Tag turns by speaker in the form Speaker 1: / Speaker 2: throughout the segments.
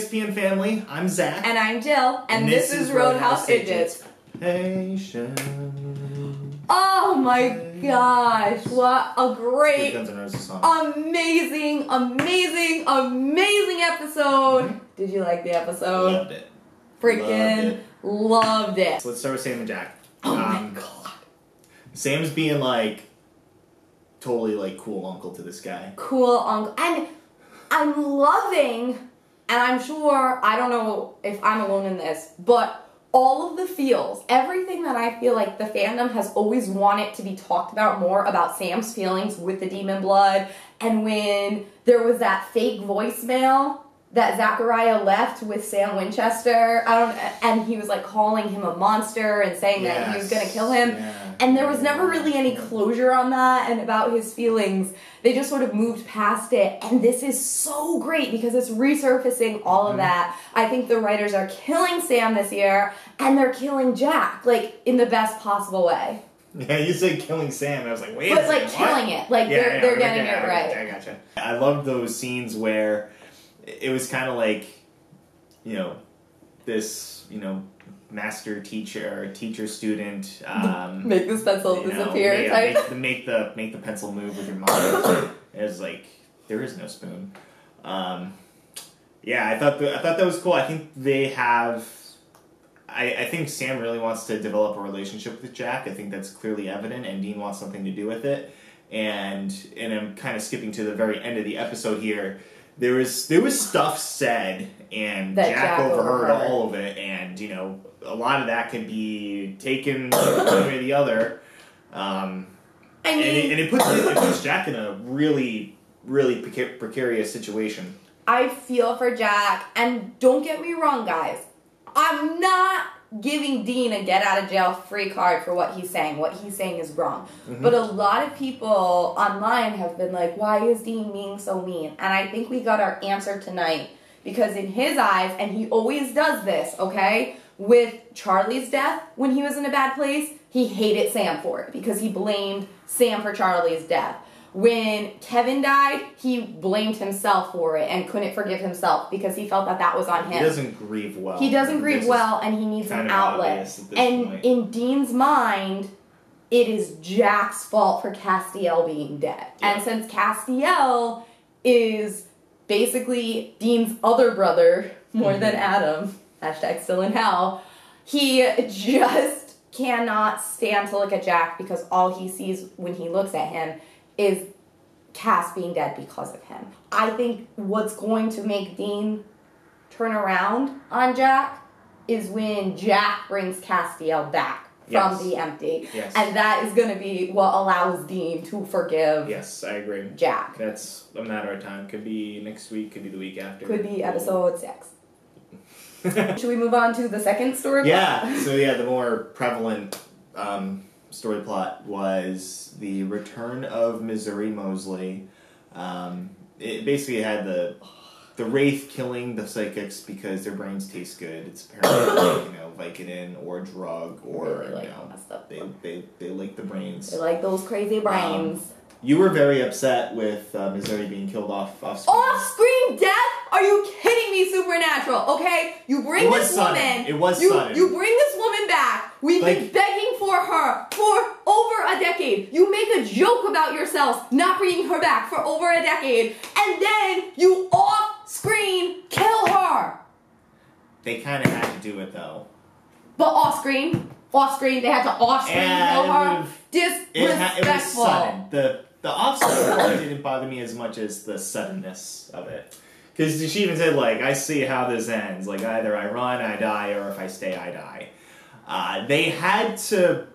Speaker 1: ESPN family. I'm Zach.
Speaker 2: And I'm Jill. And this is Roadhouse Idiots.
Speaker 1: Patient.
Speaker 2: Oh my gosh. What a great,
Speaker 1: Guns N' Roses song.
Speaker 2: amazing episode. Did you like the episode?
Speaker 1: Loved it.
Speaker 2: Freaking loved it.
Speaker 1: So let's start with Sam and Jack.
Speaker 2: Oh my god.
Speaker 1: Sam's being like totally like cool uncle to this guy.
Speaker 2: Cool uncle. And I'm loving, and I'm sure, I don't know if I'm alone in this, but all of the feels, everything that I feel like the fandom has always wanted to be talked about more about Sam's feelings with the demon blood, and when there was that fake voicemail that Zachariah left with Sam Winchester, and he was like calling him a monster and saying that he was gonna kill him, and there was never really any closure on that and about his feelings. They just sort of moved past it, and this is so great because it's resurfacing all of that. I think the writers are killing Sam this year, and they're killing Jack, like, in the best possible way.
Speaker 1: Yeah, you said killing Sam, and I was like, wait a
Speaker 2: But,
Speaker 1: second,
Speaker 2: like, killing it. Like, they're getting it right.
Speaker 1: I gotcha. I love those scenes where it was kind of like, you know, this, you know, master teacher, teacher-student,
Speaker 2: make this pencil disappear type.
Speaker 1: Make the pencil move with your mind. It was like, there is no spoon. Yeah, I thought that was cool. I think they have. I think Sam really wants to develop a relationship with Jack. I think that's clearly evident, and Dean wants something to do with it. And I'm kind of skipping to the very end of the episode here. There was stuff said, and Jack overheard all of it, and, you know, a lot of that could be taken one way or the other. And it puts Jack in a really, really precarious situation. I
Speaker 2: feel for Jack, and don't get me wrong, guys. I'm not giving Dean a get-out-of-jail-free card for what he's saying. What he's saying is wrong. But a lot of people online have been like, why is Dean being so mean? And I think we got our answer tonight. Because in his eyes, and he always does this, okay? With Charlie's death, when he was in a bad place, he hated Sam for it. Because he blamed Sam for Charlie's death. When Kevin died, he blamed himself for it and couldn't forgive himself because he felt that was on him.
Speaker 1: He doesn't grieve well.
Speaker 2: He doesn't grieve well, and he needs an outlet. And in Dean's mind, it is Jack's fault for Castiel being dead. Yeah. And since Castiel is basically Dean's other brother, more than Adam, hashtag still in hell, he just cannot stand to look at Jack because all he sees when he looks at him is Cass being dead because of him. I think what's going to make Dean turn around on Jack is when Jack brings Castiel back from the empty. Yes. And that is going to be what allows Dean to forgive
Speaker 1: Yes, I agree.
Speaker 2: Jack.
Speaker 1: That's a matter of time. Could be next week, could be the week after.
Speaker 2: Could be episode 6. Should we move on to the second story plot?
Speaker 1: Yeah, so the more prevalent story plot was the return of Missouri Mosley. It basically had the Wraith killing the psychics because their brains taste good. It's apparently Vicodin or a drug or they like the brains.
Speaker 2: They like those crazy brains.
Speaker 1: You were very upset with Missouri being killed off screen.
Speaker 2: Off-screen death? Are you kidding me, Supernatural? Okay, you bring this woman.
Speaker 1: It was sudden.
Speaker 2: You bring this woman back. We've been begging for her for over a decade. You make a joke about yourselves not bringing her back for over a decade, and then you off-screen kill her.
Speaker 1: They kind of had to do it though.
Speaker 2: But off-screen, they had to off-screen kill her. Disrespectful.
Speaker 1: It was sudden. The off-screen part didn't bother me as much as the suddenness of it. Because she even said, like, I see how this ends. Like, either I run, I die, or if I stay, I die. They had to...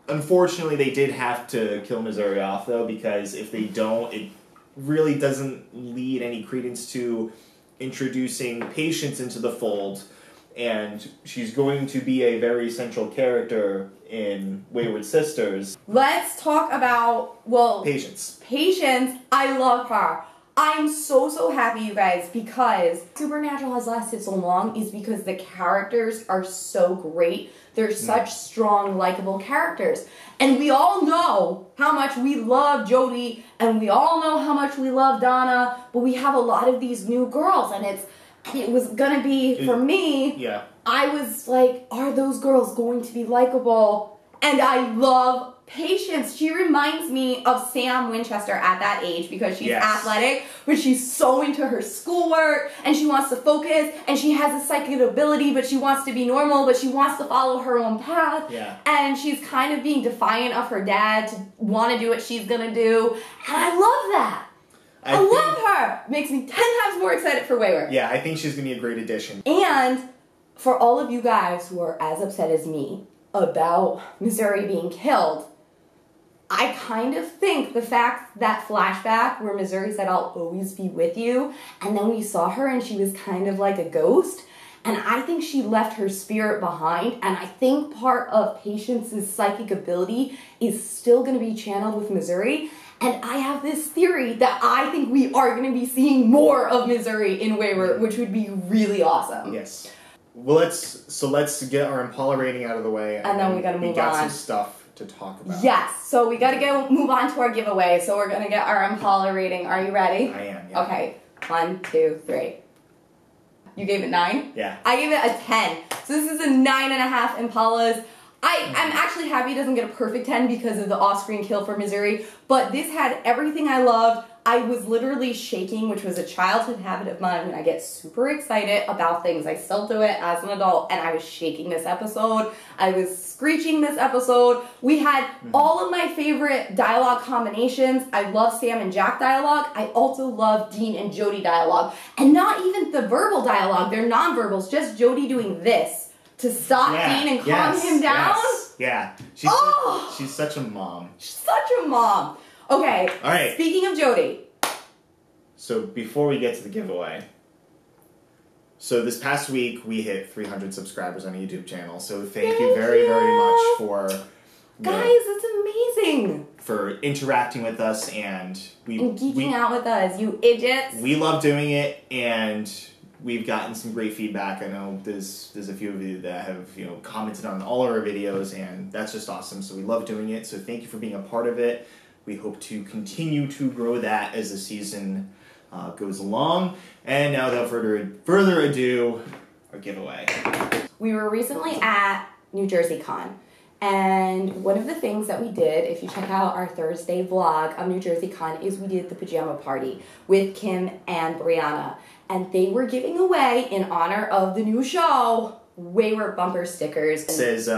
Speaker 1: Unfortunately, they did have to kill Missouri off, though, because if they don't, it really doesn't lead any credence to introducing Patience into the fold. And she's going to be a very central character in Wayward Sisters.
Speaker 2: Let's talk about,
Speaker 1: Patience.
Speaker 2: Patience, I love her. I'm so happy, you guys, because Supernatural has lasted so long is because the characters are so great. They're such strong, likable characters. And we all know how much we love Jodie, and we all know how much we love Donna, but we have a lot of these new girls, and And it was gonna be, for me,
Speaker 1: yeah.
Speaker 2: I was like, are those girls going to be likable? And I love Patience. She reminds me of Sam Winchester at that age because she's athletic, but she's so into her schoolwork and she wants to focus and she has a psychic ability, but she wants to be normal, but she wants to follow her own path.
Speaker 1: Yeah.
Speaker 2: And she's kind of being defiant of her dad to want to do what she's gonna do. And I love that. I love her. Makes me 10 times more excited for Wayward.
Speaker 1: Yeah, I think she's gonna be a great addition.
Speaker 2: And for all of you guys who are as upset as me about Missouri being killed, I kind of think the fact that flashback where Missouri said, I'll always be with you, and then we saw her and she was kind of like a ghost, and I think she left her spirit behind, and I think part of Patience's psychic ability is still going to be channeled with Missouri, and I have this theory that I think we are going to be seeing more of Missouri in Wayward, which would be really awesome.
Speaker 1: Yes. Well, let's get our Impala rating out of the way,
Speaker 2: and then we got to move on.
Speaker 1: We got some stuff to talk about.
Speaker 2: Yes, so we gotta move on to our giveaway. So we're gonna get our Impala rating. Are you ready?
Speaker 1: I am, yeah.
Speaker 2: Okay, 1, 2, 3. You gave it 9?
Speaker 1: Yeah.
Speaker 2: I gave it a 10. So this is a 9.5 Impalas. I'm actually happy it doesn't get a perfect 10 because of the off-screen kill for Missouri, but this had everything I loved. I was literally shaking, which was a childhood habit of mine when I get super excited about things. I still do it as an adult, and I was shaking this episode. I was screeching this episode. We had all of my favorite dialogue combinations. I love Sam and Jack dialogue. I also love Dean and Jody dialogue. And not even the verbal dialogue. They're nonverbals, just Jody doing this to stop Dean and calm him down.
Speaker 1: Yeah. She's such a mom.
Speaker 2: She's such a mom. Okay,
Speaker 1: all right.
Speaker 2: Speaking of Jody.
Speaker 1: So before we get to the giveaway, so this past week we hit 300 subscribers on a YouTube channel. So thank you very, very much for...
Speaker 2: Guys, it's amazing.
Speaker 1: For interacting with us and
Speaker 2: geeking out with us, you idiots.
Speaker 1: We love doing it, and we've gotten some great feedback. I know there's a few of you that have commented on all of our videos, and that's just awesome. So we love doing it. So thank you for being a part of it. We hope to continue to grow that as the season goes along. And now, without further ado, our giveaway.
Speaker 2: We were recently at New Jersey Con, and one of the things that we did, if you check out our Thursday vlog of New Jersey Con, is we did the pajama party with Kim and Brianna, and they were giving away, in honor of the new show, Wayward bumper stickers.
Speaker 1: It says,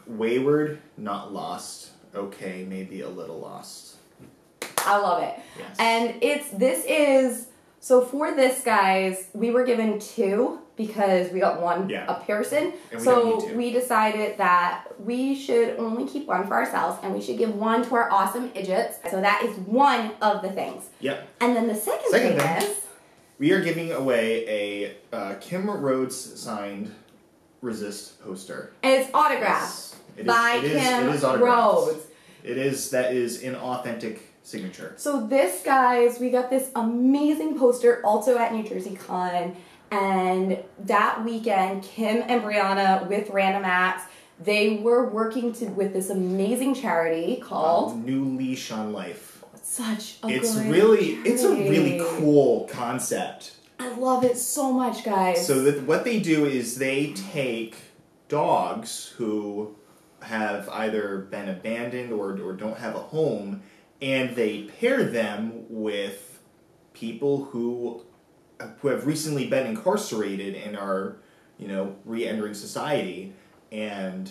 Speaker 1: Wayward, not lost. Okay, maybe a little lost.
Speaker 2: I love it.
Speaker 1: Yes.
Speaker 2: And so for this, guys, we were given 2 because we got one a person.
Speaker 1: And
Speaker 2: so we decided that we should only keep one for ourselves and we should give one to our awesome idiots. So that is one of the things.
Speaker 1: Yep.
Speaker 2: And then the second thing is...
Speaker 1: we are giving away a Kim Rhodes signed Resist poster.
Speaker 2: And it's autographed by Kim Rhodes.
Speaker 1: That is an authentic signature.
Speaker 2: So this, guys, we got this amazing poster also at New Jersey Con, and that weekend, Kim and Brianna with Random Acts, they were working with this amazing charity called
Speaker 1: New Leash on Life.
Speaker 2: Such a
Speaker 1: It's a really cool concept.
Speaker 2: I love it so much, guys.
Speaker 1: So what they do is they take dogs who have either been abandoned or don't have a home, and they pair them with people who have recently been incarcerated and are, re-entering society. And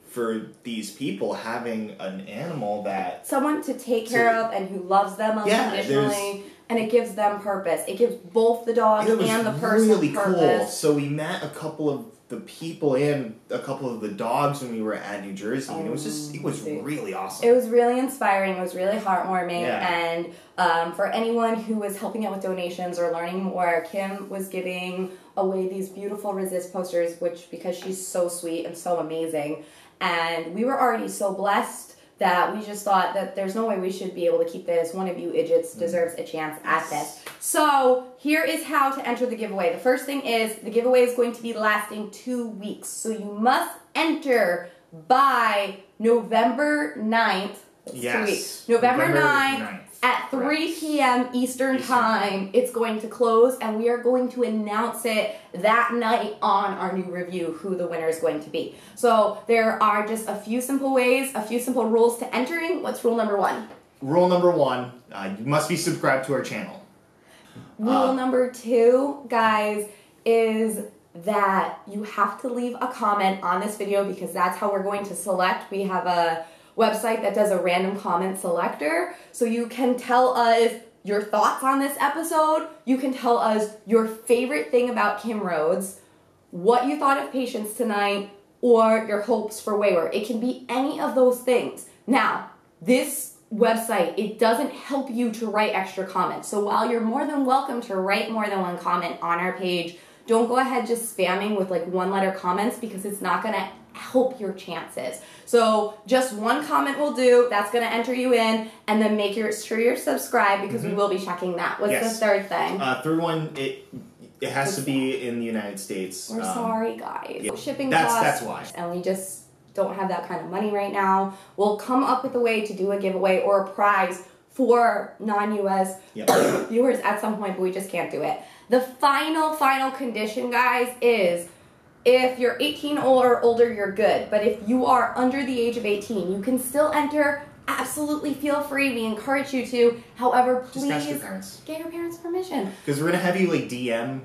Speaker 1: for these people, having an animal that... someone to take care of and who loves them unconditionally, and it gives them purpose. It gives both the dog and the person really purpose. Cool. So we met a couple of the people and a couple of the dogs when we were at New Jersey, and it was really awesome. It
Speaker 2: was really inspiring. It was really heartwarming, and for anyone who was helping out with donations or learning more, Kim was giving away these beautiful Resist posters, which, because she's so sweet and so amazing, and we were already so blessed that we just thought that there's no way we should be able to keep this. One of you idiots deserves a chance at this. So here is how to enter the giveaway. The first thing is the giveaway is going to be lasting 2 weeks. So you must enter by November 9th
Speaker 1: Yes.
Speaker 2: 2 weeks. November 9th. At 3 p.m. Eastern Time, it's going to close, and we are going to announce it that night on our new review, who the winner is going to be. So there are just a few simple ways, a few simple rules to entering. What's rule number 1?
Speaker 1: Rule number 1, you must be subscribed to our channel.
Speaker 2: Rule number 2, guys, is that you have to leave a comment on this video because that's how we're going to select. We have a website that does a random comment selector, so you can tell us your thoughts on this episode, you can tell us your favorite thing about Kim Rhodes, what you thought of Patience tonight, or your hopes for Wayward. It can be any of those things. Now, this website, it doesn't help you to write extra comments, so while you're more than welcome to write more than one comment on our page, don't go ahead just spamming with like one-letter comments because it's not going to help your chances. So just one comment will do. That's going to enter you in, and then make sure you're subscribed because we will be checking that. What's the third thing?
Speaker 1: Third one, it has to be in the United States.
Speaker 2: We're sorry, guys.
Speaker 1: Yeah.
Speaker 2: Shipping costs.
Speaker 1: That's why.
Speaker 2: And we just don't have that kind of money right now. We'll come up with a way to do a giveaway or a prize for non-US viewers at some point, but we just can't do it. The final condition, guys, is if you're 18 or older, you're good. But if you are under the age of 18, you can still enter. Absolutely feel free. We encourage you to. However, please
Speaker 1: just ask your parents.
Speaker 2: Get your parents' permission.
Speaker 1: Because we're going to have you like DM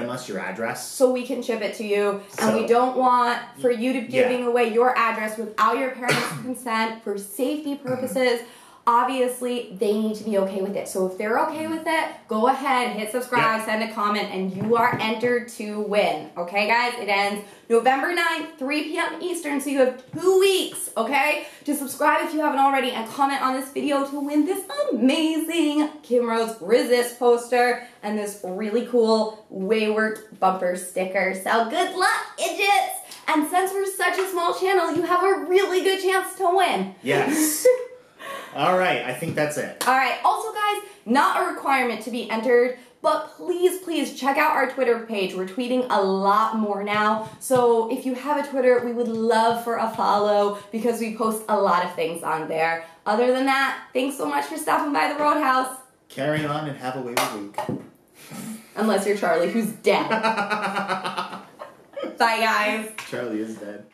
Speaker 1: us your address.
Speaker 2: So we can ship it to you. And we don't want for you to giving away your address without your parents' consent for safety purposes. Obviously, they need to be okay with it. So if they're okay with it, go ahead, hit subscribe, send a comment, and you are entered to win. Okay, guys? It ends November 9th, 3 p.m. Eastern, so you have 2 weeks, okay, to subscribe if you haven't already and comment on this video to win this amazing Kim Rhodes Resist poster and this really cool Wayward bumper sticker. So good luck, idiots! And since we're such a small channel, you have a really good chance to win.
Speaker 1: Yes. All right, I think that's it.
Speaker 2: All right, also guys, not a requirement to be entered, but please check out our Twitter page. We're tweeting a lot more now, so if you have a Twitter, we would love for a follow because we post a lot of things on there. Other than that, thanks so much for stopping by the Roadhouse.
Speaker 1: Carry on and have a wayward week.
Speaker 2: Unless you're Charlie, who's dead. Bye, guys.
Speaker 1: Charlie is dead.